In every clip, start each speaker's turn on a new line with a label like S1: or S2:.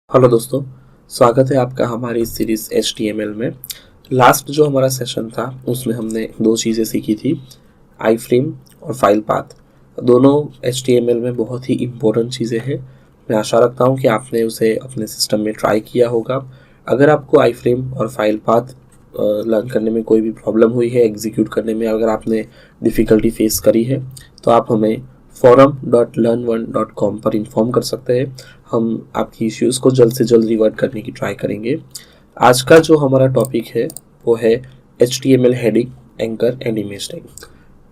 S1: Hello दोस्तों, स्वागत है आपका हमारी इस सीरीज HTML में। लास्ट जो हमारा सेशन था उसमें हमने दो चीज़ें सीखी थी, आई फ्रेम और फाइल पाथ। दोनों HTML में बहुत ही इम्पोर्टेंट चीज़ें हैं। मैं आशा रखता हूँ कि आपने उसे अपने सिस्टम में ट्राई किया होगा। अगर आपको आई फ्रेम और फाइल पाथ लर्न करने में कोई भी प्रॉब्लम हुई है, एग्जीक्यूट करने में अगर आपने डिफ़िकल्टी फेस करी है, तो आप हमें forum.learn1.com पर इन्फॉर्म कर सकते हैं। हम आपकी इश्यूज़ को जल्द से जल्द रिवर्ट करने की ट्राई करेंगे। आज का जो हमारा टॉपिक है वो है HTML heading, anchor and image tag.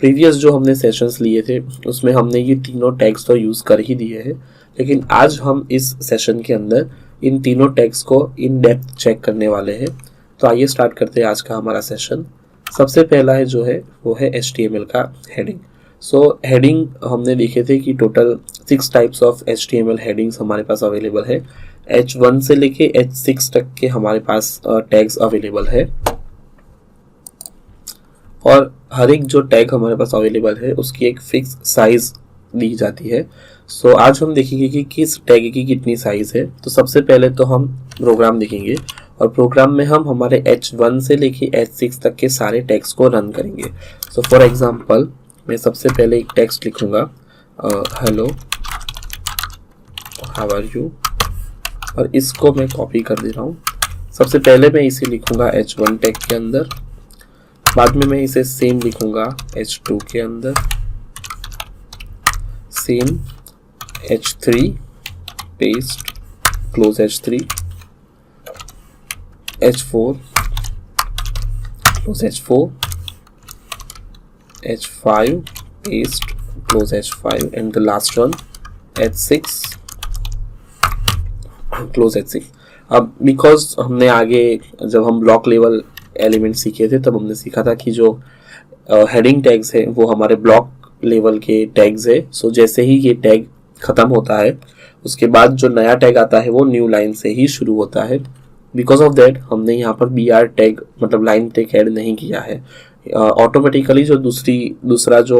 S1: Previous जो हमने सेशंस लिए थे उसमें हमने ये तीनों टैग्स तो यूज़ कर ही दिए हैं, लेकिन आज हम इस सेशन के अंदर इन तीनों टैग्स को इन डेप्थ चेक करने वाले हैं। तो आइए स्टार्ट करते हैं आज का हमारा सेशन। सबसे पहला है जो है वो है HTML का हेडिंग। सो हेडिंग हमने देखे थे कि total 6 types of HTML headings हमारे पास अवेलेबल है। H1 से लेके H6 तक के हमारे पास टैग्स अवेलेबल है, और हर एक जो टैग हमारे पास अवेलेबल है उसकी एक फिक्स साइज दी जाती है। सो आज हम देखेंगे कि किस टैग की कितनी साइज है। तो सबसे पहले तो हम प्रोग्राम देखेंगे, और प्रोग्राम में हम हमारे H1 से लेके H6 तक के सारे टैग्स को रन करेंगे। सो फॉर एग्जांपल मैं सबसे पहले एक टेक्स्ट लिखूंगा, हेलो हाउ आर यू, और इसको मैं कॉपी कर दे रहा हूँ। सबसे पहले मैं इसे लिखूंगा H1 टैग के अंदर, बाद में मैं इसे सेम लिखूंगा H2 के अंदर, same H3 paste close H3, H4 close H4, H5 paste close H5, and the last one H6 close H6। अब बिकॉज हमने आगे जब हम ब्लॉक लेवल एलिमेंट सीखे थे तब हमने सीखा था कि जो हेडिंग टैग्स है वो हमारे ब्लॉक लेवल के टैग्स है। सो जैसे ही ये टैग खत्म होता है उसके बाद जो नया टैग आता है वो न्यू लाइन से ही शुरू होता है। बिकॉज ऑफ दैट हमने यहाँ पर BR टैग मतलब लाइन टैग ऐड नहीं किया है। ऑटोमेटिकली जो दूसरा जो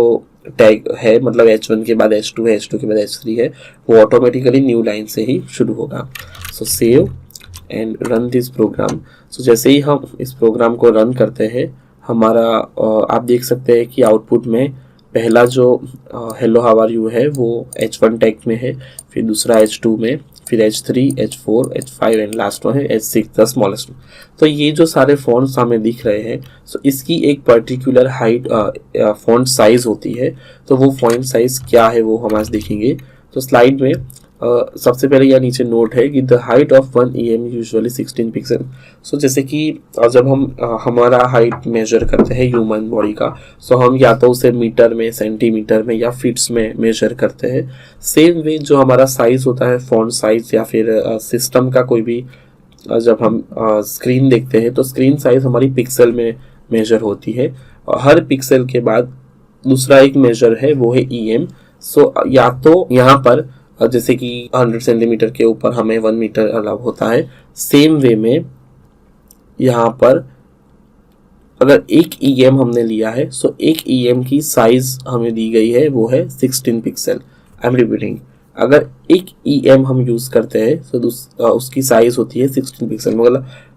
S1: टैग है मतलब H1 के बाद H2 है, H2 के बाद H3 है, वो ऑटोमेटिकली न्यू लाइन से ही शुरू होगा। So save and run this program. So जैसे ही हम इस प्रोग्राम को रन करते हैं हमारा आप देख सकते हैं कि आउटपुट में पहला जो हेलो हाउ आर यू है वो H1 टैग में है, फिर दूसरा H2 में, फिर H3, H4, H5 and last one है H6 द स्मॉलेस्ट। तो ये जो सारे फॉन्ट्स हमें दिख रहे हैं, सो इसकी एक पर्टिकुलर हाइट फॉन्ट साइज होती है। तो वो फॉन्ट साइज क्या है वो हम आज देखेंगे। तो स्लाइड में सबसे पहले यहाँ नीचे नोट है कि the height of 1 EM usually 16 pixel. So जैसे कि जब हम हमारा हाइट मेजर करते हैं ह्यूमन बॉडी का, सो हम या तो उसे मीटर में, सेंटीमीटर में या फीट्स में मेजर करते हैं। सेम वे जो हमारा साइज होता है फॉन्ट साइज या फिर सिस्टम का कोई भी जब हम स्क्रीन देखते हैं तो स्क्रीन साइज हमारी पिक्सल में मेजर होती है, और हर पिक्सल के बाद दूसरा एक मेजर है वो है EM। सो या तो यहाँ पर जैसे कि 100 सेंटीमीटर के ऊपर हमें 1 मीटर अलाउ होता है, सेम वे में यहाँ पर अगर एक EM हमने लिया है सो एक EM की साइज हमें दी गई है वो है 16 पिक्सल। आई एम रिपीटिंग, अगर एक EM हम यूज करते हैं तो उसकी साइज होती है 16 पिक्सल।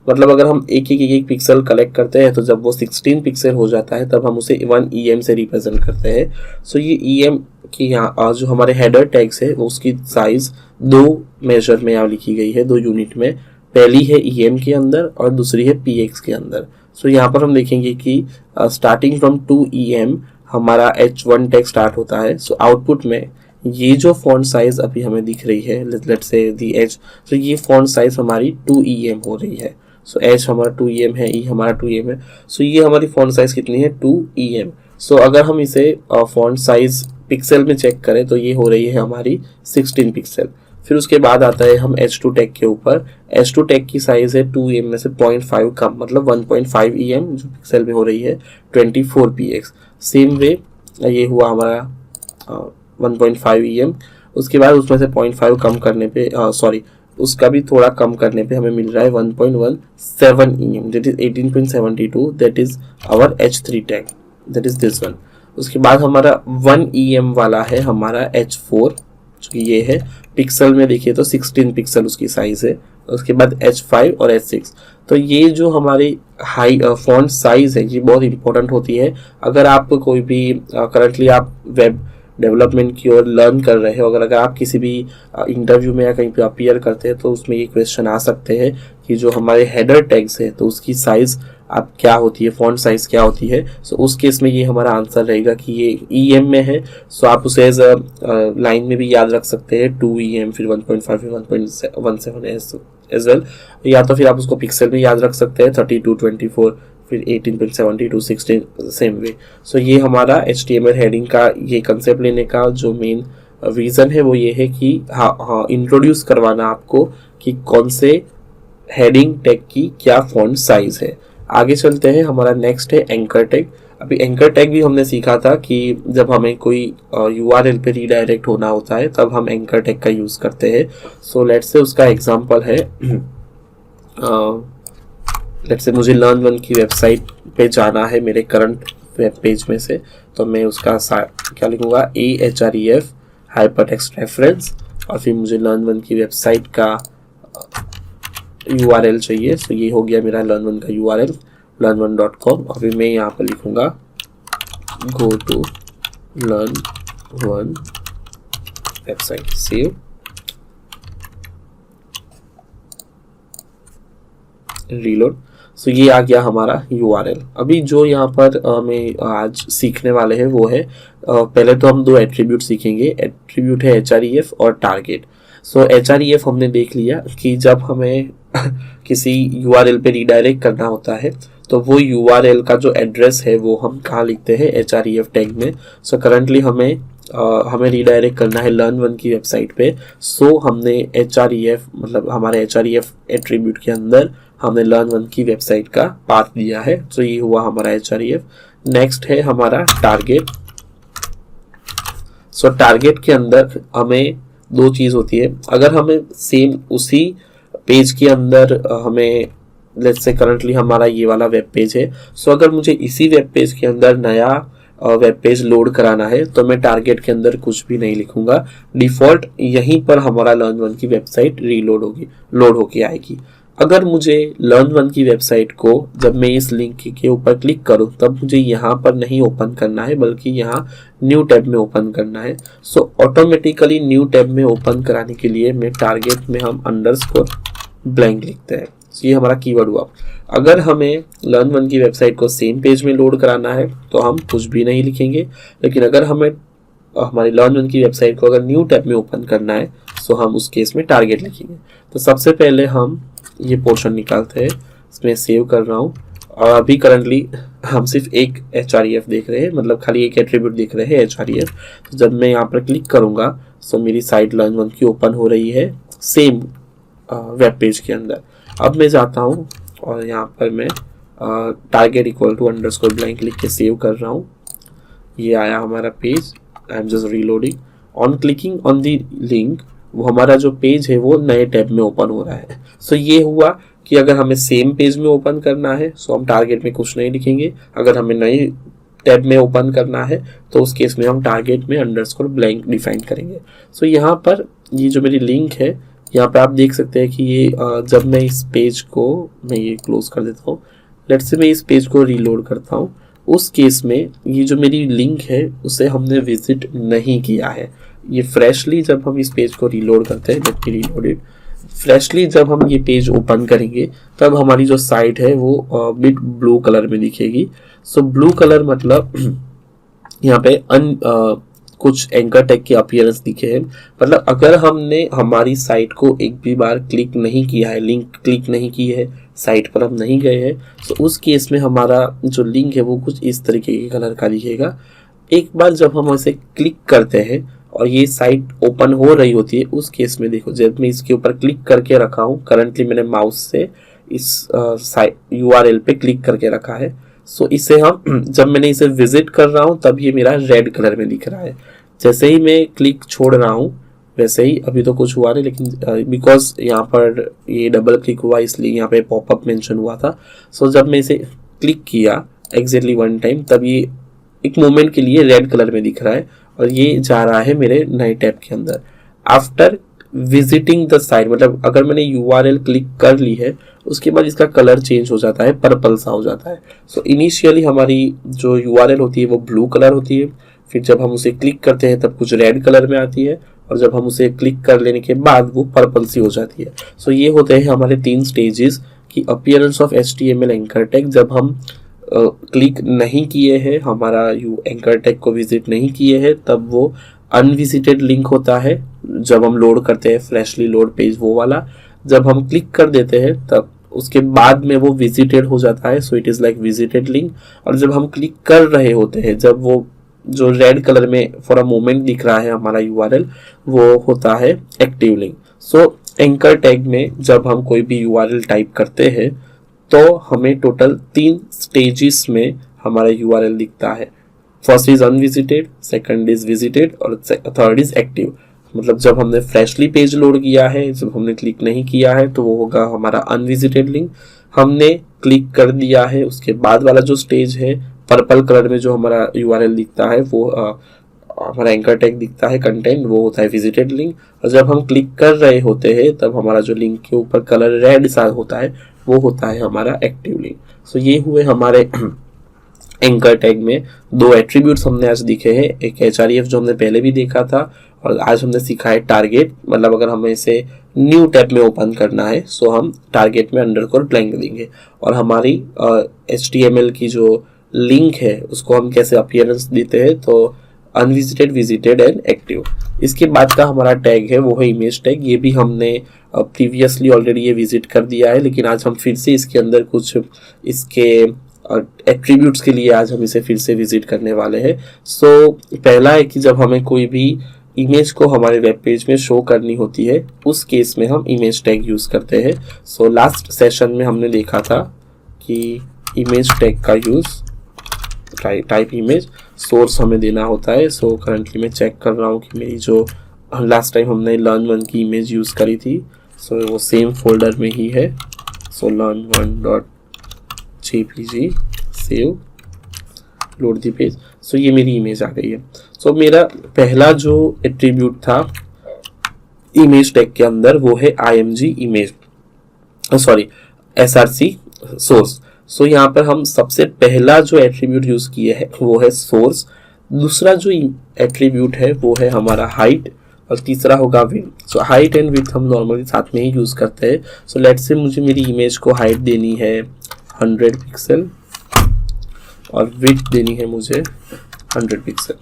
S1: मतलब अगर हम एक पिक्सल कलेक्ट करते हैं तो जब वो 16 पिक्सल हो जाता है तब हम उसे 1 EM से रिप्रेजेंट करते हैं। सो ये EM की यहाँ जो हमारे हेडर टैग्स है वो उसकी साइज 2 मेजर में यहाँ लिखी गई है, 2 यूनिट में। पहली है EM के अंदर और दूसरी है PX के अंदर। सो यहाँ पर हम देखेंगे कि स्टार्टिंग फ्रॉम 2 EM हमारा H1 टैग स्टार्ट होता है। सो आउटपुट में ये जो फॉन्ट साइज अभी हमें दिख रही है, लेट्स से दी H, तो ये फॉन्ट साइज हमारी 2 EM हो रही है। सो H हमारा 2 EM है, E हमारा 2 EM है। सो ये हमारी फॉन्ट साइज कितनी है, 2 EM। सो अगर हम इसे फॉन्ट साइज पिक्सल में चेक करें तो ये हो रही है हमारी 16 पिक्सल। फिर उसके बाद आता है हम H2 टैग के ऊपर। H2 टैग की साइज है 2 EM में से 0.5 कम, मतलब 1.5 EM जो पिक्सल में हो रही है 24 px। सेम वे ये हुआ हमारा 1.5 EM। उसके बाद उसमें से 0.5 कम करने पे उसका भी थोड़ा कम करने पे हमें मिल रहा है 1.17 EM, that is 18.72, that is our H3 tag, that is this one. उसके बाद हमारा 1 EM वाला है हमारा H4, जो कि ये है। पिक्सल में देखिए तो 16 पिक्सल उसकी साइज़ है। उसके बाद H5 और H6। तो ये जो हमारी हाई फॉन्ट साइज़ है ये बहुत इंपॉर्टेंट होती है। अगर आप कोई भी करंटली आप वेब डेवलपमेंट की ओर लर्न कर रहे हो, अगर आप किसी भी इंटरव्यू में या कहीं पे अपीयर करते हैं तो उसमें ये क्वेश्चन आ सकते हैं कि जो हमारे हेडर टैग्स है तो उसकी साइज़ आप क्या होती है, फॉन्ट साइज़ क्या होती है। सो उस केस में ये हमारा आंसर रहेगा कि ये EM में है। सो आप उसे एज अ लाइन में भी याद रख सकते हैं 2EM, फिर 1.5, फिर 1.17 एज वेल। या तो फिर आप उसको पिक्सल में याद रख सकते हैं 32, 24, फिर 18.72, 16 सेम वे। सो ये हमारा HTML हेडिंग का ये कंसेप्ट लेने का जो मेन रीज़न है वो ये है कि हाँ इंट्रोड्यूस करवाना आपको कि कौन से हेडिंग टैग की क्या फॉन्ट साइज है। आगे चलते हैं, हमारा नेक्स्ट है एंकर टैग। अभी एंकर टैग भी हमने सीखा था कि जब हमें कोई URL पे रीडायरेक्ट होना होता है तब हम एंकर टैग का यूज़ करते हैं। सो लेट्स से उसका एग्जांपल है लेट्स से मुझे लर्न1 की वेबसाइट पे जाना है मेरे करंट वेब पेज में से, तो मैं उसका क्या लिखूँगा AHREF हाइपरटेक्स्ट रेफरेंस, और फिर मुझे लर्न1 की वेबसाइट का URL चाहिए। सो ये हो गया मेरा लर्न1 का URL learn1.com, और फिर मैं यहाँ पर लिखूँगा go to learn1 website, save, reload. So ये आ गया हमारा URL। अभी जो यहाँ पर हमें आज सीखने वाले हैं वो है पहले तो हम दो एट्रीब्यूट सीखेंगे। एट्रीब्यूट है HREF और टारगेट। सो HREF हमने देख लिया कि जब हमें किसी URL पे रीडायरेक्ट करना होता है तो वो URL का जो एड्रेस है वो हम कहाँ लिखते हैं HREF टैग में। सो करंटली हमें रीडायरेक्ट करना है लर्न1 की वेबसाइट पे। सो हमने HREF मतलब हमारे HREF एट्रीब्यूट के अंदर हमने लर्न1 की वेबसाइट का पाथ दिया है। तो ये हुआ हमारा HREF। नेक्स्ट है हमारा टारगेट। सो टारगेट के अंदर हमें दो चीज़ होती है। अगर हमें सेम उसी पेज के अंदर हमें लेट्स से करंटली हमारा ये वाला वेब पेज है, सो अगर मुझे इसी वेब पेज के अंदर नया वेब पेज लोड कराना है तो मैं टारगेट के अंदर कुछ भी नहीं लिखूंगा। डिफ़ॉल्ट यहीं पर हमारा लर्न1 की वेबसाइट लोड होके आएगी। अगर मुझे लर्न1 की वेबसाइट को जब मैं इस लिंक के ऊपर क्लिक करूं तब मुझे यहाँ पर नहीं ओपन करना है बल्कि यहाँ न्यू टैब में ओपन करना है। सो ऑटोमेटिकली न्यू टैब में ओपन कराने के लिए मैं टारगेट में हम अंडरस्कोर ब्लैंक लिखते हैं। तो ये हमारा कीवर्ड हुआ। अगर हमें लर्न1 की वेबसाइट को सेम पेज में लोड कराना है तो हम कुछ भी नहीं लिखेंगे, लेकिन अगर हमें हमारी लर्न1 की वेबसाइट को अगर न्यू टैब में ओपन करना है तो हम उस केस में टारगेट लिखेंगे। तो सबसे पहले हम ये पोर्शन निकालते हैं, इसमें सेव कर रहा हूँ। और अभी करंटली हम सिर्फ एक HREF देख रहे हैं, मतलब खाली एक एट्रीब्यूट देख रहे हैं HREF। तो जब मैं यहाँ पर क्लिक करूँगा तो मेरी साइट लर्न1 की ओपन हो रही है सेम वेब पेज के अंदर। अब मैं जाता हूँ और यहाँ पर मैं target equal to underscore blank लिख के सेव कर रहा हूँ। ये आया हमारा page. I am just reloading. On clicking on the link वो हमारा जो पेज है वो नए टैब में ओपन हो रहा है। सो ये हुआ कि अगर हमें सेम पेज में ओपन करना है सो हम टारगेट में कुछ नहीं लिखेंगे। अगर हमें नए टैब में ओपन करना है तो उस केस में हम टारगेट में अंडरस्कोर ब्लैंक डिफाइन करेंगे। सो यहाँ पर ये जो मेरी लिंक है यहाँ पे आप देख सकते हैं कि ये जब मैं इस पेज को मैं ये क्लोज कर देता हूँ, लेट्स से मैं इस पेज को रीलोड करता हूँ, उस केस में ये जो मेरी लिंक है उसे हमने विजिट नहीं किया है। ये फ्रेशली जब हम इस पेज को रीलोड करते हैं, late me reload it, freshly जब हम ये पेज ओपन करेंगे तब हमारी जो साइट है वो बिट ब्लू कलर में दिखेगी। सो ब्लू कलर मतलब यहाँ पे कुछ एंकर टैग के अपीयरेंस दिखे हैं। मतलब अगर हमने हमारी साइट को एक भी बार क्लिक नहीं किया है, लिंक क्लिक नहीं की है, साइट पर हम नहीं गए हैं, तो उस केस में हमारा जो लिंक है वो कुछ इस तरीके के कलर का दिखेगा। एक बार जब हम इसे क्लिक करते हैं और ये साइट ओपन हो रही होती है उस केस में देखो जब मैं इसके ऊपर क्लिक करके रखा हूँ, करंटली मैंने माउस से इस URL पे क्लिक करके रखा है। सो इसे हम जब मैंने इसे विजिट कर रहा हूँ तब ये मेरा रेड कलर में दिख रहा है। जैसे ही मैं क्लिक छोड़ रहा हूँ वैसे ही अभी तो कुछ हुआ नहीं, लेकिन बिकॉज यहाँ पर ये डबल क्लिक हुआ इसलिए यहाँ पे पॉपअप मेंशन हुआ था। सो जब मैं इसे क्लिक किया एग्जैक्टली 1 टाइम तब ये एक मोमेंट के लिए रेड कलर में दिख रहा है और ये जा रहा है मेरे नए टैब के अंदर। आफ्टर विजिटिंग द साइट, मतलब अगर मैंने यूआरएल क्लिक कर ली है उसके बाद इसका कलर चेंज हो जाता है, पर्पल सा हो जाता है। सो इनिशियली हमारी जो यूआरएल होती है वो ब्लू कलर होती है, फिर जब हम उसे क्लिक करते हैं तब कुछ रेड कलर में आती है, और जब हम उसे क्लिक कर लेने के बाद वो पर्पल सी हो जाती है। सो ये होते हैं हमारे 3 स्टेजेस की appearance of HTML anchor tag. जब हम क्लिक नहीं किए हैं, हमारा एंकर टैग को विजिट नहीं किए हैं, तब वो अनविजिटेड लिंक होता है। जब हम लोड करते हैं फ्रेशली लोड पेज वो वाला, जब हम क्लिक कर देते हैं तब उसके बाद में वो विजिटेड हो जाता है, so it is like visited link. और जब हम क्लिक कर रहे होते हैं, जब वो जो रेड कलर में फॉर अ मोमेंट दिख रहा है हमारा यूआरएल, वो होता है एक्टिव लिंक। सो एंकर टैग में जब हम कोई भी यूआरएल टाइप करते हैं तो हमें टोटल 3 स्टेजेस में हमारा यूआरएल दिखता है। First is unvisited, second is visited और थर्ड इज एक्टिव। मतलब जब हमने फ्रेशली पेज लोड किया है, जब हमने क्लिक नहीं किया है तो वो होगा हमारा अनविजिटेड लिंक। हमने क्लिक कर दिया है उसके बाद वाला जो स्टेज है, पर्पल कलर में जो हमारा यूआरएल दिखता है, वो हमारा एंकर टैग दिखता है कंटेंट, वो होता है विजिटेड लिंक। और जब हम क्लिक कर रहे होते हैं तब हमारा जो लिंक के ऊपर कलर रेड सा होता है वो होता है हमारा एक्टिव लिंक। सो ये हुए हमारे एंकर टैग में 2 एट्रीब्यूट्स हमने आज दिखे हैं, एक href जो हमने पहले भी देखा था, और आज हमने सीखा है टारगेट। मतलब अगर हमें इसे न्यू टैब में ओपन करना है सो हम टारगेट में अंडरस्कोर ब्लैंक देंगे, और हमारी HTML की जो लिंक है उसको हम कैसे अपीयरेंस देते हैं, तो अनविजिटेड, विजिटेड एंड एक्टिव। इसके बाद का हमारा टैग है वो है इमेज टैग। ये भी हमने प्रीवियसली ऑलरेडी ये विजिट कर दिया है, लेकिन आज हम फिर से इसके अंदर कुछ इसके एट्रीब्यूट्स के लिए आज हम इसे फिर से विजिट करने वाले हैं। सो पहला है कि जब हमें कोई भी इमेज को हमारे वेब पेज में शो करनी होती है उस केस में हम इमेज टैग यूज करते हैं। सो लास्ट सेशन में हमने देखा था कि इमेज टैग का यूज टाइप इमेज सोर्स हमें देना होता है। सो करंटली मैं चेक कर रहा हूँ कि मेरी जो लास्ट टाइम हमने learn1 की इमेज यूज करी थी सो वो सेम फोल्डर में ही है। So learn1.jpg save load the page. So ये मेरी इमेज आ गई है। सो मेरा पहला जो एट्रीब्यूट था इमेज टैग के अंदर वो है img image, sorry src source. So यहाँ पर हम सबसे पहला जो एट्रीब्यूट यूज किए हैं वो है सोर्स, दूसरा जो एट्रीब्यूट है वो है हमारा हाइट, और तीसरा होगा width. So height and width हम नॉर्मली साथ में ही यूज करते हैं। सो लेट्स से मुझे मेरी इमेज को हाइट देनी है 100 पिक्सल और विड्थ देनी है मुझे 100 पिक्सल।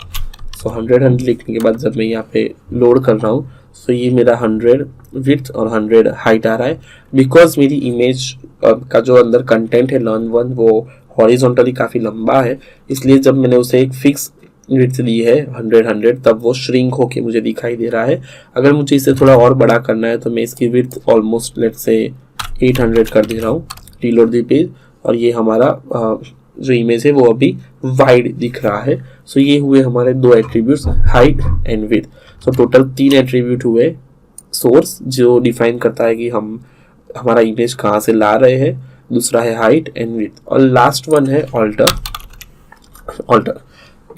S1: सो 100 लिखने के बाद जब मैं यहाँ पे लोड कर रहा हूँ सो ये मेरा 100 विड्थ और 100 हाइट आ रहा है, बिकॉज मेरी इमेज का जो अंदर कंटेंट है learn1 वो हॉरिजॉन्टली काफ़ी लंबा है, इसलिए जब मैंने उसे एक फिक्स विड्थ दी है 100 तब वो श्रिंक होके मुझे दिखाई दे रहा है। अगर मुझे इसे थोड़ा और बड़ा करना है तो मैं इसकी विड्थ ऑलमोस्ट लेट्स से 800 कर दे रहा हूँ। रीलोड द पेज और ये हमारा जो इमेज है वो अभी वाइड दिख रहा है। सो ये हुए हमारे 2 attributes, height and width. So total 3 attribute हुए। सोर्स जो डिफाइन करता है कि हम हमारा इमेज कहाँ से ला रहे हैं, दूसरा है हाइट एंड विड्थ, और लास्ट वन है ऑल्टर।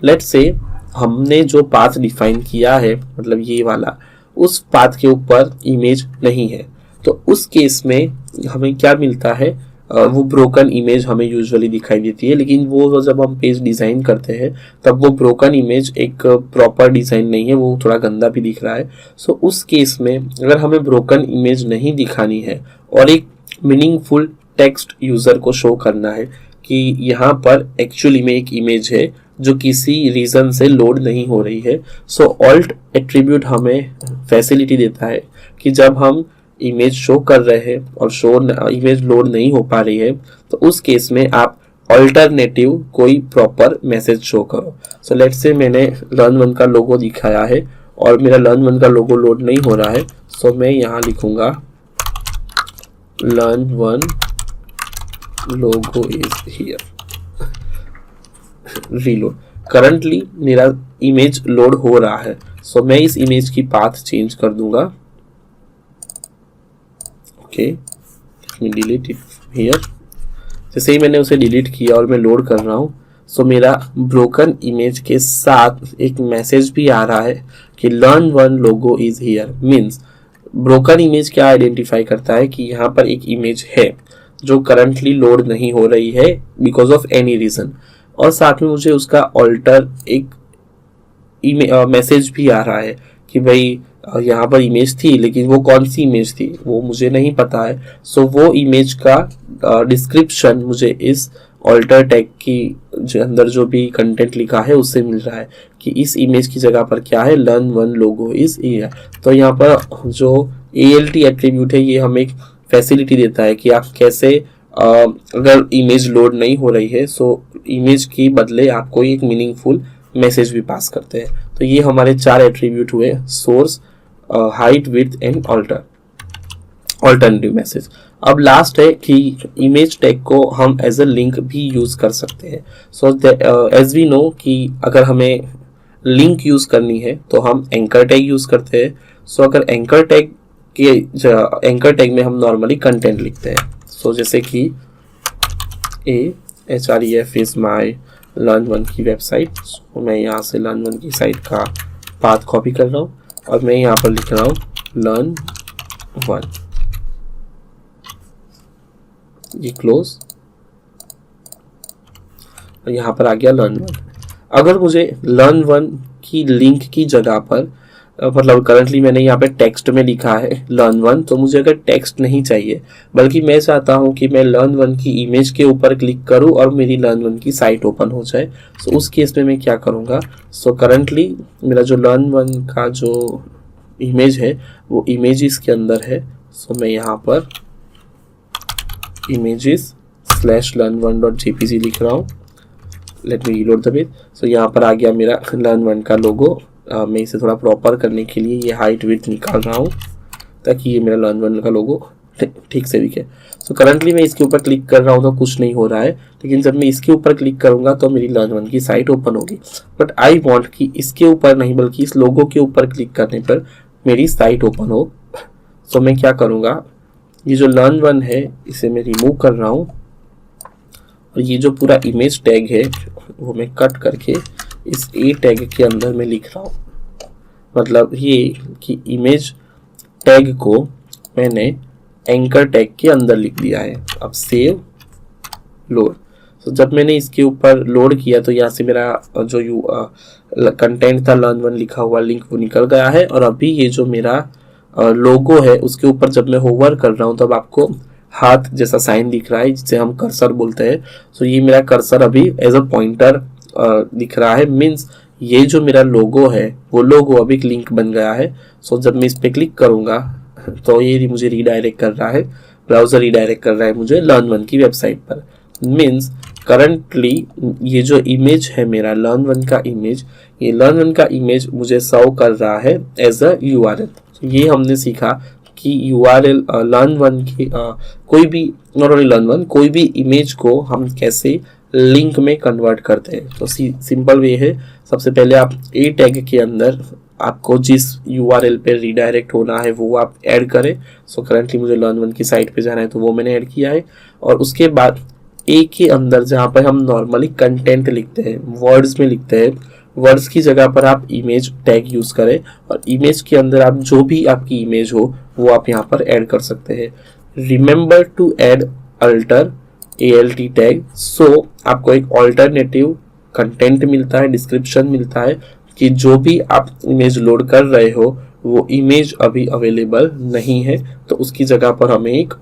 S1: लेट्स से हमने जो पाथ डिफाइन किया है, मतलब ये वाला, उस पाथ के ऊपर इमेज नहीं है, तो उस केस में हमें क्या मिलता है, वो ब्रोकन इमेज हमें यूजुअली दिखाई देती है। लेकिन वो जब हम पेज डिज़ाइन करते हैं तब वो ब्रोकन इमेज एक प्रॉपर डिज़ाइन नहीं है, वो थोड़ा गंदा भी दिख रहा है। सो उस केस में अगर हमें ब्रोकन इमेज नहीं दिखानी है और एक मीनिंगफुल टेक्स्ट यूज़र को शो करना है कि यहाँ पर एक्चुअली में एक इमेज है जो किसी रीज़न से लोड नहीं हो रही है, सो ऑल्ट एट्रीब्यूट हमें फैसिलिटी देता है कि जब हम इमेज शो कर रहे हैं और इमेज लोड नहीं हो पा रही है तो उस केस में आप ऑल्टरनेटिव कोई प्रॉपर मैसेज शो करो। सो लेट्स से मैंने learn1 का लोगो दिखाया है और मेरा learn1 का लोगो लोड नहीं हो रहा है, सो मैं यहाँ लिखूंगा learn1 logo is here, reload. Currently मेरा इमेज लोड हो रहा है, सो मैं इस इमेज की पाथ चेंज कर दूंगा। Okay, let me delete it here। जैसे ही मैंने उसे डिलीट किया और मैं लोड कर रहा हूँ सो मेरा ब्रोकन इमेज के साथ एक मैसेज भी आ रहा है कि learn one logo is here. Means broken image क्या आइडेंटिफाई करता है कि यहाँ पर एक इमेज है जो करंटली लोड नहीं हो रही है बिकॉज ऑफ एनी रीजन, और साथ में मुझे उसका ऑल्टर एक मैसेज भी आ रहा है कि भाई यहाँ पर इमेज थी लेकिन वो कौन सी इमेज थी वो मुझे नहीं पता है। सो वो इमेज का डिस्क्रिप्शन मुझे इस ऑल्टर टैग की जो अंदर जो भी कंटेंट लिखा है उससे मिल रहा है कि इस इमेज की जगह पर क्या है, learn one logo is here. तो यहाँ पर जो ALT एट्रीब्यूट है ये हमें एक फैसिलिटी देता है कि आप कैसे अगर इमेज लोड नहीं हो रही है सो इमेज की बदले आपको एक मीनिंगफुल मैसेज भी पास करते हैं। तो ये हमारे 4 एट्रीब्यूट हुए, source, height, width and alternative message. अब लास्ट है कि इमेज टैग को हम एज अ लिंक भी यूज कर सकते हैं। सो एज वी नो कि अगर हमें लिंक यूज करनी है तो हम एंकर टैग यूज करते हैं। सो अगर एंकर टैग में हम नॉर्मली कंटेंट लिखते हैं। सो जैसे कि href is my learn one की वेबसाइट। मैं यहाँ से लर्न वन की साइट का पाथ कॉपी कर रहा हूँ और मैं यहाँ पर लिख रहा हूँ लर्न वन, ये क्लोज, और यहाँ पर आ गया लर्न वन। अगर मुझे लर्न वन की लिंक की जगह पर मतलब करंटली मैंने यहाँ पे टेक्स्ट में लिखा है लर्न वन, तो मुझे अगर टेक्स्ट नहीं चाहिए बल्कि मैं चाहता हूँ कि मैं लर्न वन की इमेज के ऊपर क्लिक करूँ और मेरी लर्न वन की साइट ओपन हो जाए। सो उस केस में मैं क्या करूँगा, सो करंटली मेरा जो लर्न वन का जो इमेज है वो इमेजेस के अंदर है। सो मैं यहाँ पर images/learn1.jpg लिख रहा हूँ। Let me reload the page. So यहाँ पर आ गया मेरा लर्न वन का लोगो। मैं इसे थोड़ा प्रॉपर करने के लिए ये हाइट विड्थ निकाल रहा हूँ ताकि ये मेरा लर्न वन का लोगो ठीक से दिखे। सो करंटली मैं इसके ऊपर क्लिक कर रहा हूँ तो कुछ नहीं हो रहा है, लेकिन जब मैं इसके ऊपर क्लिक करूँगा तो मेरी लर्न वन की साइट ओपन होगी। बट आई वांट कि इसके ऊपर नहीं बल्कि इस लोगो के ऊपर क्लिक करने पर मेरी साइट ओपन हो। सो मैं क्या करूँगा, ये जो लर्न वन है इसे मैं रिमूव कर रहा हूँ और ये जो पूरा इमेज टैग है वो मैं कट करके इस ए टैग के अंदर मैं लिख रहा हूँ। मतलब ये कि इमेज टैग को मैंने एंकर टैग के अंदर लिख दिया है। अब सेव लोड। तो जब मैंने इसके ऊपर लोड किया तो यहाँ से मेरा जो कंटेंट था लर्न वन लिखा हुआ लिंक वो निकल गया है, और अभी ये जो मेरा लोगो है उसके ऊपर जब मैं होवर कर रहा हूँ तब आपको हाथ जैसा साइन दिख रहा है जिसे हम कर्सर बोलते हैं। सो ये मेरा कर्सर अभी एज अ पॉइंटर दिख रहा है। मीन्स ये जो मेरा लोगो है वो लोगो अभी एक लिंक बन गया है। सो जब मैं इस पे क्लिक करूंगा तो ये मुझे रीडायरेक्ट कर रहा है, ब्राउजर रीडायरेक्ट कर रहा है मुझे लर्न वन की वेबसाइट पर। मीन्स करंटली ये जो इमेज है मेरा लर्न वन का इमेज, ये लर्न वन का इमेज मुझे सर्व कर रहा है एज अ URL। ये हमने सीखा कि URL लर्न वन की कोई भी, नॉट ओनली लर्न वन, कोई भी इमेज को हम कैसे लिंक में कन्वर्ट करते हैं। तो सिंपल वे है, सबसे पहले आप ए टैग के अंदर आपको जिस URL पे रीडायरेक्ट होना है वो आप ऐड करें। सो करंटली मुझे लर्न वन की साइट पे जाना है तो वो मैंने ऐड किया है। और उसके बाद ए के अंदर जहाँ पर हम नॉर्मली कंटेंट लिखते हैं, वर्ड्स में लिखते हैं, वर्ड्स की जगह पर आप इमेज टैग यूज करें और इमेज के अंदर आप जो भी आपकी इमेज हो वो आप यहाँ पर ऐड कर सकते हैं। Remember to add alter ALT tag. So आपको एक ऑल्टरनेटिव कंटेंट मिलता है, डिस्क्रिप्शन मिलता है कि जो भी आप इमेज लोड कर रहे हो वो इमेज अभी अवेलेबल नहीं है, तो उसकी जगह पर हमें एक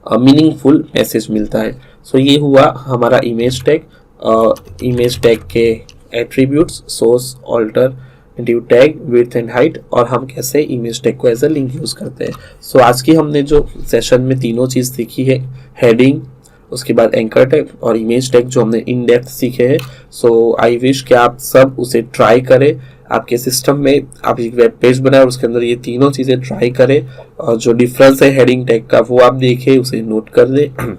S1: मीनिंगफुल मैसेज मिलता है। सो ये हुआ हमारा इमेज टैग के attributes, source, alter, due tag, width and height, और हम कैसे इमेज टैग को एज अ लिंक यूज करते हैं। सो आज की हमने जो सेशन में तीनों चीज सीखी है, हेडिंग, उसके बाद एंकर टैग और इमेज टैग, जो हमने इन डेप्थ सीखे हैं। सो आई विश कि आप सब उसे ट्राई करें, आपके सिस्टम में आप एक वेब पेज बनाए और उसके अंदर ये तीनों चीजें ट्राई करें, और जो डिफरेंस है हेडिंग टैग का वो आप देखें, उसे नोट कर लें,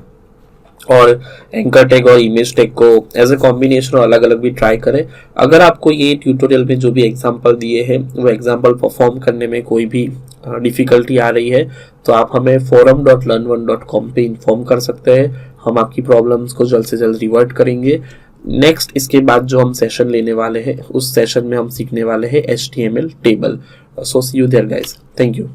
S1: और एंकर टैग और इमेज टैग को एज ए कॉम्बिनेशन और अलग अलग भी ट्राई करें। अगर आपको ये ट्यूटोरियल में जो भी एग्जांपल दिए हैं वो एग्जांपल परफॉर्म करने में कोई भी डिफिकल्टी आ रही है तो आप हमें forum.learn1.com पे इन्फॉर्म कर सकते हैं। हम आपकी प्रॉब्लम्स को जल्द से जल्द रिवर्ट करेंगे। नेक्स्ट इसके बाद जो हम सेशन लेने वाले हैं उस सेशन में हम सीखने वाले हैं HTML table. So see you there guys. Thank you.